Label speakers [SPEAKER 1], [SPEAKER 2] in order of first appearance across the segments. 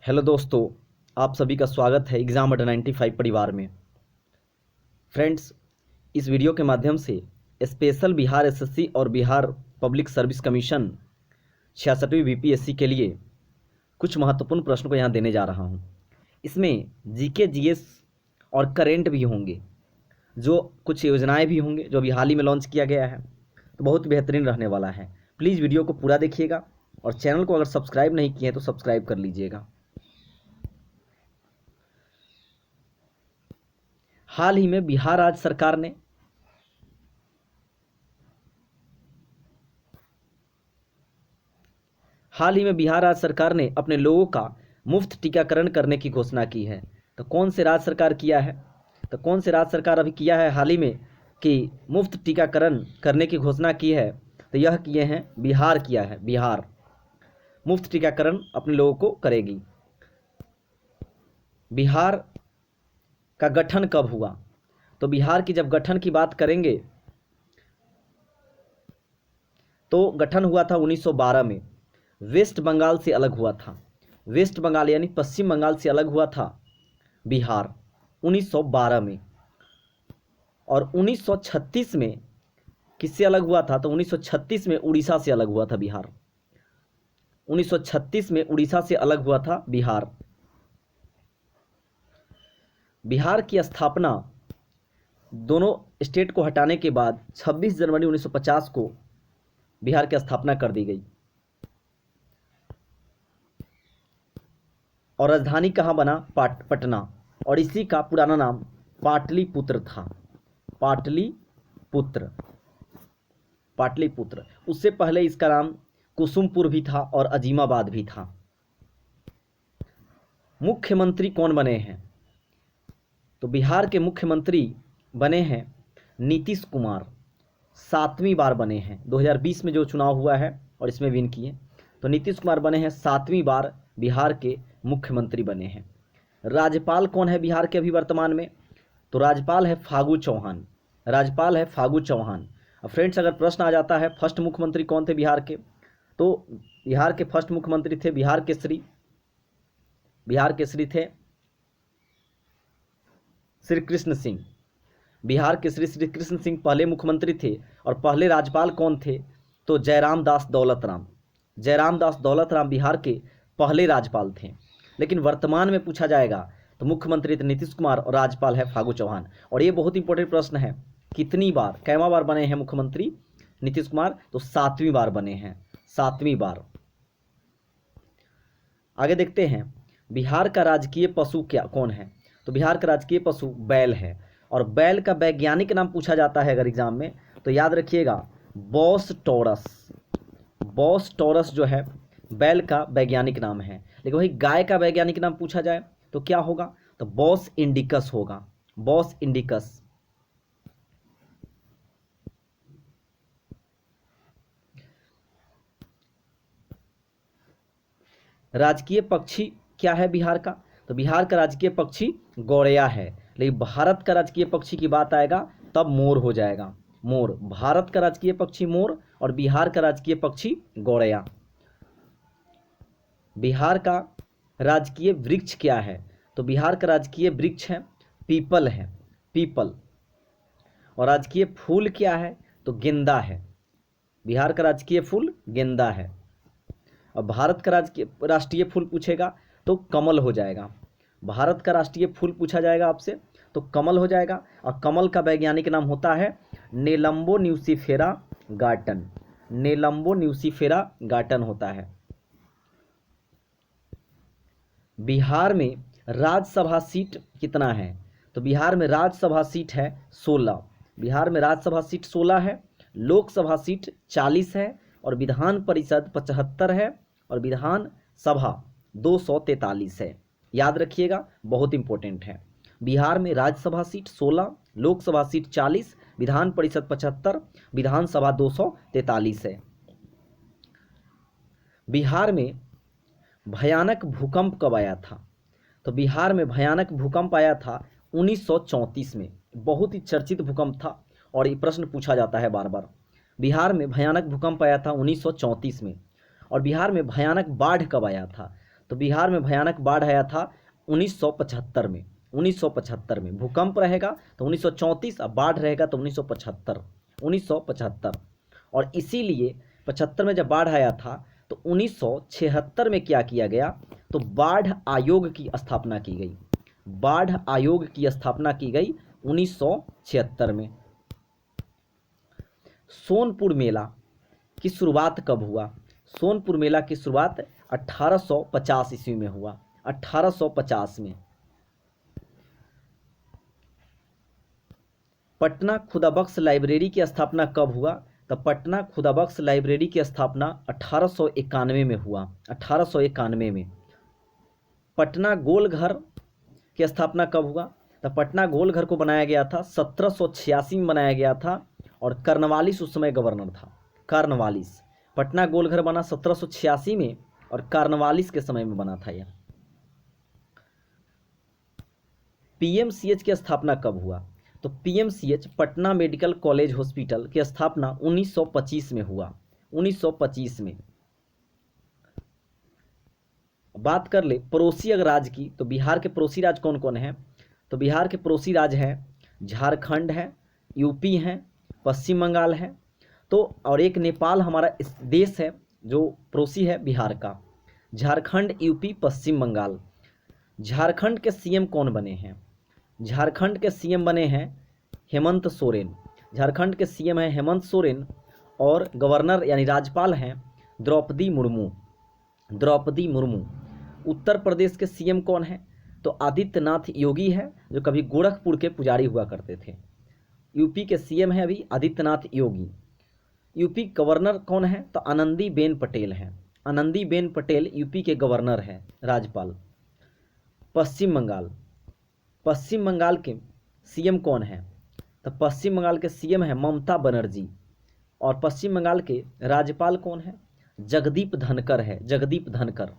[SPEAKER 1] Hello दोस्तों, आप सभी का स्वागत है एग्ज़ाम अड्डा 95 परिवार में। फ्रेंड्स, इस वीडियो के माध्यम से स्पेशल बिहार एसएससी और बिहार पब्लिक सर्विस कमीशन 66वीं बीपीएससी के लिए कुछ महत्वपूर्ण प्रश्नों को यहाँ देने जा रहा हूँ। इसमें जीके जीएस और करेंट भी होंगे, जो कुछ योजनाएं भी होंगे जो अभी हाल ही में लॉन्च किया गया है, तो बहुत बेहतरीन रहने वाला है। प्लीज़ वीडियो को पूरा देखिएगा और चैनल को अगर सब्सक्राइब नहीं किए हैं तो सब्सक्राइब कर लीजिएगा। हाल ही में बिहार राज्य सरकार ने अपने लोगों का मुफ्त टीकाकरण करने की घोषणा की है। तो कौन से राज्य सरकार किया है? तो कौन से राज्य सरकार अभी किया है हाल ही में कि मुफ्त टीकाकरण करने की घोषणा की है? तो यह किए हैं, बिहार किया है। बिहार मुफ्त टीकाकरण अपने लोगों को करेगी। बिहार का गठन कब हुआ? तो बिहार की जब गठन की बात करेंगे तो गठन हुआ था 1912 में। वेस्ट बंगाल से अलग हुआ था। वेस्ट बंगाल यानी पश्चिम बंगाल से अलग हुआ था बिहार 1912 में। और 1936 में किससे अलग हुआ था? तो 1936 में उड़ीसा से अलग हुआ था बिहार। 1936 में उड़ीसा से अलग हुआ था बिहार। बिहार की स्थापना दोनों स्टेट को हटाने के बाद 26 जनवरी 1950 को बिहार की स्थापना कर दी गई। और राजधानी कहाँ बना? पटना। और इसी का पुराना नाम पाटलिपुत्र था। पाटलिपुत्र। उससे पहले इसका नाम कुसुमपुर भी था और अजीमाबाद भी था। मुख्यमंत्री कौन बने हैं? तो बिहार के मुख्यमंत्री बने हैं नीतीश कुमार। 7वीं बार बने हैं। 2020 में जो चुनाव हुआ है और इसमें विन किए, तो नीतीश कुमार बने हैं 7वीं बार बिहार के मुख्यमंत्री बने हैं। राज्यपाल कौन है बिहार के अभी वर्तमान में? तो राज्यपाल है फागू चौहान। अब फ्रेंड्स, अगर प्रश्न आ जाता है फर्स्ट मुख्यमंत्री कौन थे बिहार के, तो बिहार के फर्स्ट मुख्यमंत्री थे बिहार केसरी थे श्री कृष्ण सिंह। बिहार के श्री कृष्ण सिंह पहले मुख्यमंत्री थे। और पहले राज्यपाल कौन थे? तो जयराम दास दौलत राम बिहार के पहले राज्यपाल थे। लेकिन वर्तमान में पूछा जाएगा तो मुख्यमंत्री थे नीतीश कुमार और राज्यपाल है फागू चौहान। और ये बहुत इंपॉर्टेंट प्रश्न है, कितनी बार, कैवा बार बने हैं मुख्यमंत्री नीतीश कुमार? तो 7वीं बार बने हैं, 7वीं बार। आगे देखते हैं, बिहार का राजकीय पशु कौन है? तो बिहार का राजकीय पशु बैल है। और बैल का वैज्ञानिक नाम पूछा जाता है अगर एग्जाम में, तो याद रखिएगा बॉस टॉरस जो है बैल का वैज्ञानिक नाम है। लेकिन वही गाय का वैज्ञानिक नाम पूछा जाए तो क्या होगा? तो बॉस इंडिकस होगा, बॉस इंडिकस। राजकीय पक्षी क्या है बिहार का? तो बिहार का राजकीय पक्षी गौरैया है। लेकिन भारत का राजकीय पक्षी की बात आएगा तब मोर हो जाएगा, मोर। भारत का राजकीय पक्षी मोर और बिहार का राजकीय पक्षी गौरैया। बिहार का राजकीय वृक्ष क्या है? तो बिहार का राजकीय वृक्ष है पीपल। और राजकीय फूल क्या है? तो गेंदा है। बिहार का राजकीय फूल गेंदा है। और भारत का राष्ट्रीय फूल पूछेगा तो कमल हो जाएगा। भारत का राष्ट्रीय फूल पूछा जाएगा आपसे तो कमल हो जाएगा। और कमल का वैज्ञानिक नाम होता है नेलम्बो न्यूसीफेरा गार्टन होता है। बिहार में राज्यसभा सीट कितना है? तो बिहार में राज्यसभा सीट है 16। बिहार में राज्यसभा सीट 16 है, लोकसभा सीट 40 है और विधान परिषद 75 है और विधान सभा 243 है। याद रखिएगा, बहुत इंपॉर्टेंट है। बिहार में राज्यसभा सीट 16, लोकसभा सीट 40, विधान परिषद 75, विधानसभा 243 है। बिहार में भयानक भूकंप कब आया था? तो बिहार में भयानक भूकंप आया था 1934 में। बहुत ही चर्चित भूकंप था और ये प्रश्न पूछा जाता है बार बार। बिहार में भयानक भूकंप आया था 1934 में। और बिहार में भयानक बाढ़ कब आया था? तो बिहार में भयानक बाढ़ आया था 1975 में। 1975 में भूकंप रहेगा तो 1934, अब बाढ़ रहेगा तो 1975। 1975 और इसीलिए 75 में जब बाढ़ आया था तो 1976 में क्या किया गया, तो बाढ़ आयोग की स्थापना की गई। बाढ़ आयोग की स्थापना की गई 1976 में। सोनपुर मेला की शुरुआत कब हुआ? सोनपुर मेला की शुरुआत 1850 ईस्वी में हुआ। 1850 में। पटना खुदाबख्श लाइब्रेरी की स्थापना कब हुआ? तो पटना खुदाबख्श लाइब्रेरी की स्थापना 1891 में हुआ। 1891 में। पटना गोलघर की स्थापना कब हुआ? तो पटना गोलघर को बनाया गया था 1786 में बनाया गया था, और कर्नवालिस उस समय गवर्नर था। कर्नवालिस। पटना गोलघर बना 1786 में और कर्नवालिस के समय में बना था यह। पीएमसीएच की स्थापना कब हुआ? तो PMCH Patna medical college hospital की स्थापना 1925 में हुआ। 1925 में। बात कर ले पड़ोसी अगर राज्य की, तो बिहार के पड़ोसी राज्य कौन कौन हैं? तो बिहार के पड़ोसी राज्य हैं झारखंड है, यूपी है, पश्चिम बंगाल है, तो और एक नेपाल हमारा इस देश है जो पड़ोसी है बिहार का। झारखंड, यूपी, पश्चिम बंगाल। झारखंड के सीएम कौन बने हैं? झारखंड के सीएम बने हैं हेमंत सोरेन। झारखंड के सीएम हैं हेमंत सोरेन, और गवर्नर यानी राज्यपाल हैं द्रौपदी मुर्मू। द्रौपदी मुर्मू। उत्तर प्रदेश के सीएम कौन है? तो आदित्यनाथ योगी है, जो कभी गोरखपुर के पुजारी हुआ करते थे। यूपी के सीएम है अभी आदित्यनाथ योगी। यूपी गवर्नर कौन है? तो आनंदीबेन पटेल हैं। आनंदीबेन पटेल यूपी के गवर्नर हैं, राज्यपाल। पश्चिम बंगाल। पश्चिम बंगाल के सीएम कौन है? तो पश्चिम बंगाल के सीएम है ममता बनर्जी, और पश्चिम बंगाल के राज्यपाल कौन है? जगदीप धनकर है। जगदीप धनकर।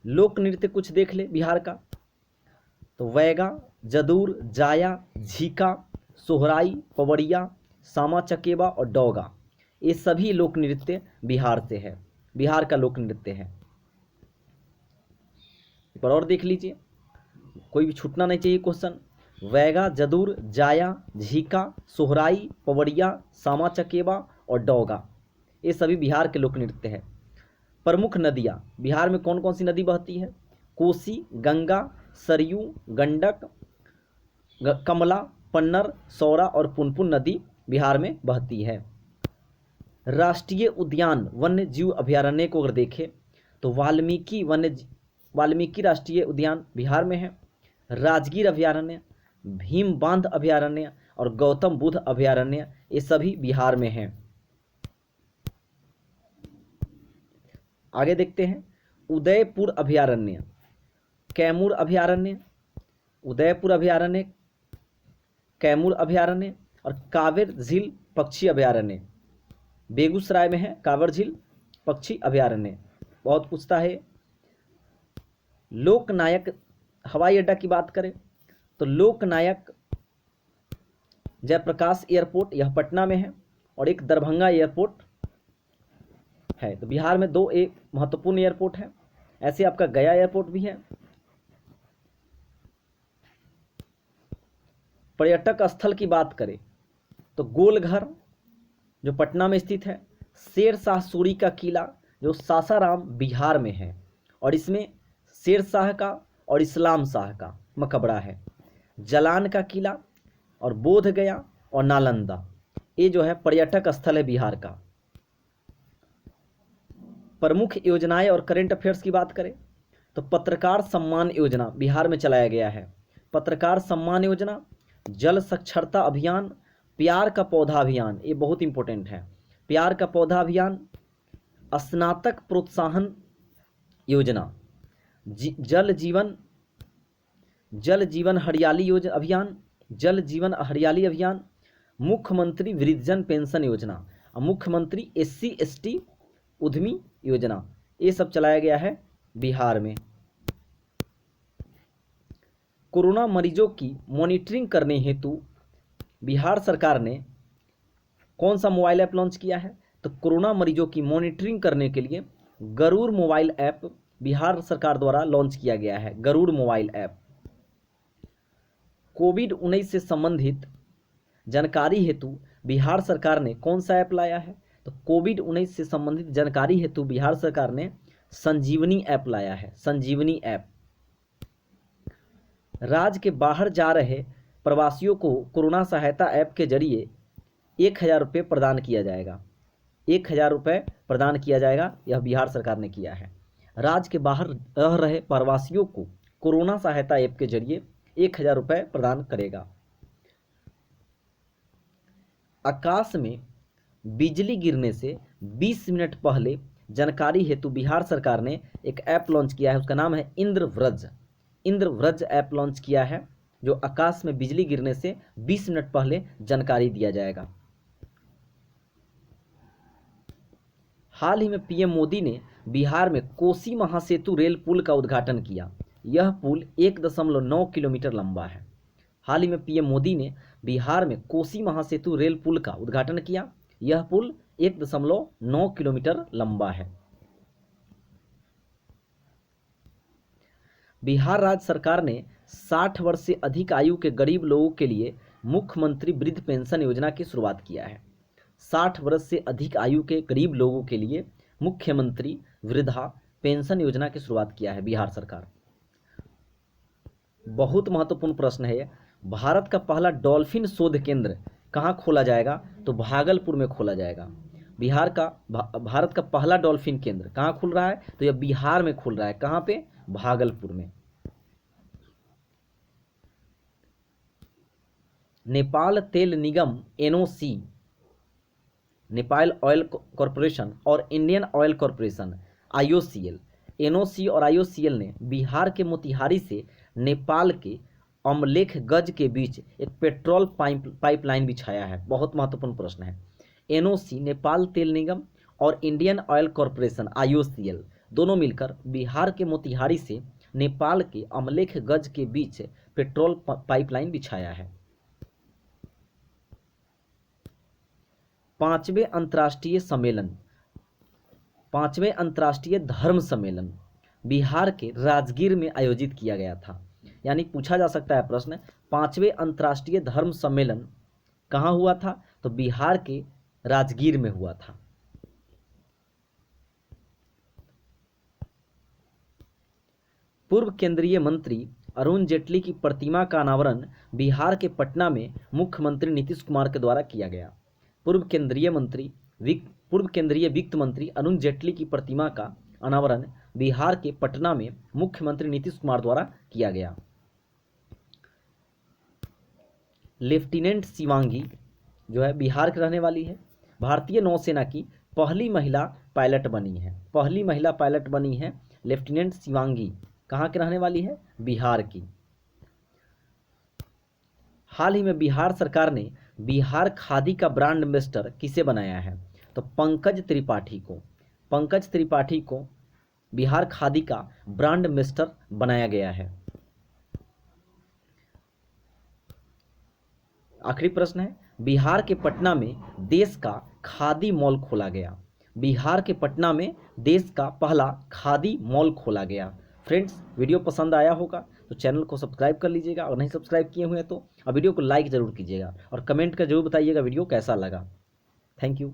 [SPEAKER 1] लोक नृत्य कुछ देख ले बिहार का, तो वैगा, जदूर, जाया, झीका, सोहराई, पवड़िया, सामा चकेबा और डोगा, ये सभी लोक नृत्य बिहार से है। बिहार का लोक नृत्य है। पर और देख लीजिए, कोई भी छूटना नहीं चाहिए क्वेश्चन। वैगा, जदूर, जाया, झीका, सोहराई, पवड़िया, सामा चकेबा और डोगा, ये सभी बिहार के लोक नृत्य है। प्रमुख नदियाँ बिहार में कौन कौन सी नदी बहती है? कोसी, गंगा, सरयू, गंडक, कमला, पन्नर, सौरा और पुनपुन नदी बिहार में बहती है। राष्ट्रीय उद्यान वन्य जीव अभयारण्य को अगर देखें तो वाल्मीकि राष्ट्रीय उद्यान बिहार में है। राजगीर अभयारण्य, भीम बांध अभयारण्य और गौतम बुद्ध अभयारण्य, ये सभी बिहार में हैं। आगे देखते हैं। उदयपुर अभयारण्य, कैमूर अभयारण्य, उदयपुर अभयारण्य, कैमूर अभयारण्य और कांवर झील पक्षी अभयारण्य बेगूसराय में है। कांवर झील पक्षी अभयारण्य बहुत पूछता है। लोकनायक हवाई अड्डा की बात करें तो लोकनायक जयप्रकाश एयरपोर्ट यह पटना में है, और एक दरभंगा एयरपोर्ट है। तो बिहार में दो एक महत्वपूर्ण एयरपोर्ट है। ऐसे आपका गया एयरपोर्ट भी है। पर्यटक स्थल की बात करें तो गोलघर जो पटना में स्थित है, शेरशाह सूरी का किला जो सासाराम बिहार में है, और इसमें शेरशाह का और इस्लाम शाह का मकबरा है। जलान का किला और बोध गया और नालंदा, ये जो है पर्यटक स्थल है बिहार का। प्रमुख योजनाएं और करेंट अफेयर्स की बात करें तो पत्रकार सम्मान योजना बिहार में चलाया गया है। पत्रकार सम्मान योजना, जल साक्षरता अभियान, प्यार का पौधा अभियान, ये बहुत इंपॉर्टेंट है। प्यार का पौधा अभियान, स्नातक प्रोत्साहन योजना, जल जीवन हरियाली योजना अभियान, जल जीवन हरियाली अभियान, मुख्यमंत्री वृद्धजन पेंशन योजना और मुख्यमंत्री SC ST उद्यमी योजना, ये सब चलाया गया है बिहार में। कोरोना मरीजों की मॉनिटरिंग करने हेतु बिहार सरकार ने कौन सा मोबाइल ऐप लॉन्च किया है? तो कोरोना मरीजों की मॉनिटरिंग करने के लिए गरुड़ मोबाइल ऐप बिहार सरकार द्वारा लॉन्च किया गया है। गरुड़ मोबाइल ऐप कोविड-19 से संबंधित जानकारी हेतु बिहार सरकार ने कौन सा ऐप लाया है? तो कोविड-19 से संबंधित जानकारी हेतु बिहार सरकार ने संजीवनी ऐप लाया है। संजीवनी ऐप राज्य के बाहर जा रहे प्रवासियों को कोरोना सहायता ऐप के जरिए 1,000 रुपये प्रदान किया जाएगा। 1,000 रुपये प्रदान किया जाएगा, यह बिहार सरकार ने किया है। राज्य के बाहर रह रहे प्रवासियों को कोरोना सहायता ऐप के जरिए 1,000 रुपये प्रदान करेगा। आकाश में बिजली गिरने से 20 मिनट पहले जानकारी हेतु बिहार सरकार ने एक ऐप लॉन्च किया है, उसका नाम है इंद्रव्रज। इंद्रव्रज ऐप लॉन्च किया है, जो आकाश में बिजली गिरने से 20 मिनट पहले जानकारी दिया जाएगा। हाल ही में पीएम मोदी ने बिहार में कोसी महासेतु रेल पुल का उद्घाटन किया। यह पुल 1.9 किलोमीटर लंबा है। हाल ही में पीएम मोदी ने बिहार में कोसी महासेतु रेल पुल का उद्घाटन किया। यह पुल 1.9 किलोमीटर लंबा है। बिहार राज्य सरकार ने 60 वर्ष से अधिक आयु के गरीब लोगों के लिए मुख्यमंत्री वृद्ध पेंशन योजना की शुरुआत किया है। 60 वर्ष से अधिक आयु के गरीब लोगों के लिए मुख्यमंत्री वृद्धा पेंशन योजना की शुरुआत किया है बिहार सरकार। बहुत महत्वपूर्ण प्रश्न है। भारत का पहला डॉल्फिन शोध केंद्र कहाँ खोला जाएगा? तो भागलपुर में खोला जाएगा। भारत का पहला डॉल्फिन केंद्र कहाँ खुल रहा है? तो यह बिहार में खुल रहा है। कहाँ पे? भागलपुर में। नेपाल तेल निगम NOC, नेपाल ऑयल कॉरपोरेशन और Indian oil corporation IOCL, NOC और IOCL ने बिहार के मोतिहारी से नेपाल के अमलेखगंज के बीच एक पेट्रोल पाइपलाइन बिछाया है। बहुत महत्वपूर्ण प्रश्न है। NOC नेपाल तेल निगम और इंडियन ऑयल कॉरपोरेशन IOCL दोनों मिलकर बिहार के मोतिहारी से नेपाल के अमलेखगंज के बीच पेट्रोल पाइपलाइन बिछाया है। 5वें अंतर्राष्ट्रीय धर्म सम्मेलन बिहार के राजगीर में आयोजित किया गया था। यानी पूछा जा सकता है प्रश्न, 5वें अंतर्राष्ट्रीय धर्म सम्मेलन कहाँ हुआ था? तो बिहार के राजगीर में हुआ था। पूर्व केंद्रीय मंत्री अरुण जेटली की प्रतिमा का अनावरण बिहार के पटना में मुख्यमंत्री नीतीश कुमार के द्वारा किया गया। पूर्व केंद्रीय वित्त मंत्री अरुण जेटली की प्रतिमा का अनावरण बिहार के पटना में मुख्यमंत्री नीतीश कुमार द्वारा किया गया। लेफ्टिनेंट शिवांगी जो है बिहार की रहने वाली है। भारतीय नौसेना की पहली महिला पायलट बनी है लेफ्टिनेंट शिवांगी। कहाँ की रहने वाली है? बिहार की। हाल ही में बिहार सरकार ने बिहार खादी का ब्रांड एम्बेसडर किसे बनाया है? तो पंकज त्रिपाठी को बिहार खादी का ब्रांड एम्बेसडर बनाया गया है। आखिरी प्रश्न है, बिहार के पटना में देश का खादी मॉल खोला गया। बिहार के पटना में देश का पहला खादी मॉल खोला गया। फ्रेंड्स, वीडियो पसंद आया होगा तो चैनल को सब्सक्राइब कर लीजिएगा, और नहीं सब्सक्राइब किए हुए हैं तो वीडियो को लाइक ज़रूर कीजिएगा और कमेंट कर जरूर बताइएगा वीडियो कैसा लगा। Thank you.